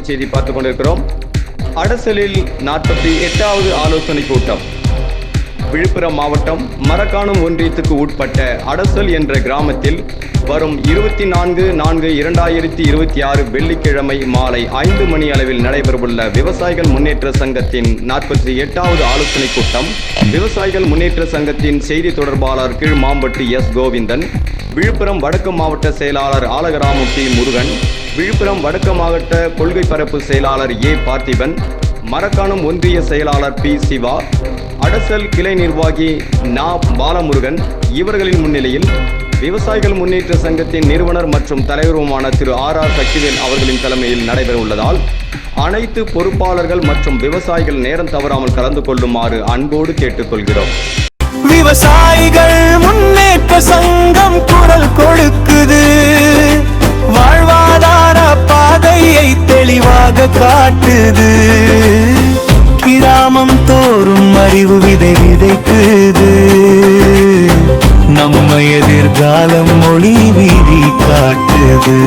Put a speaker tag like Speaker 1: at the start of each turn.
Speaker 1: செய்தி பார்த்துக் கொண்டிருக்கிறோம். அடசலில் 48வது ஆலோசனை கூட்டம். விழுப்புரம் மாவட்டம் மரக்காணம் ஒன்றியத்துக்கு உட்பட்ட அடசல் என்ற கிராமத்தில் வரும் 24/4/2026 வெள்ளிக்கிழமை மாலை 5 மணி அளவில் நடைபெறவுள்ள விவசாயிகள் முன்னேற்ற சங்கத்தின் 48வது ஆலோசனை கூட்டம் விவசாயிகள் முன்னேற்ற சங்கத்தின் செய்தி தொடர்பாளர் கீழ் மாம்பட்டி எஸ். கோவிந்தன், விழுப்புரம் வடக்கு மாவட்ட செயலாளர் ஆலகராமு டி. முருகன், விழுப்புரம் வடக்கு மாவட்ட கொள்கை பரப்பு செயலாளர் ஏ. பார்த்திபன், மரக்காணம் ஒன்றிய செயலாளர் பி. சிவா, அடசல் கிளை நிர்வாகி நா. பாலமுருகன் இவர்களின் முன்னிலையில் விவசாயிகள் முன்னேற்ற சங்கத்தின் நிறுவனர் மற்றும் தலைவருமான திரு ஆர். சக்திவேல் அவர்களின் தலைமையில் நடைபெற உள்ளதால் அனைத்து பொறுப்பாளர்கள் மற்றும் விவசாயிகள் நேரம் தவறாமல் கலந்து கொள்ளுமாறு அன்போடு கேட்டுக்கொள்கிறோம்.
Speaker 2: விவசாயிகள் முன்னேற்ற சங்கம் குரல் கொடுக்குது, வாழ்வாதார பாதையை தெளிவாக காட்டுது, கிராமம் தோறும் அறிவு விதை விதைக்குது, நம்ம எதிர்காலம் மொழி வீதி காட்டுது.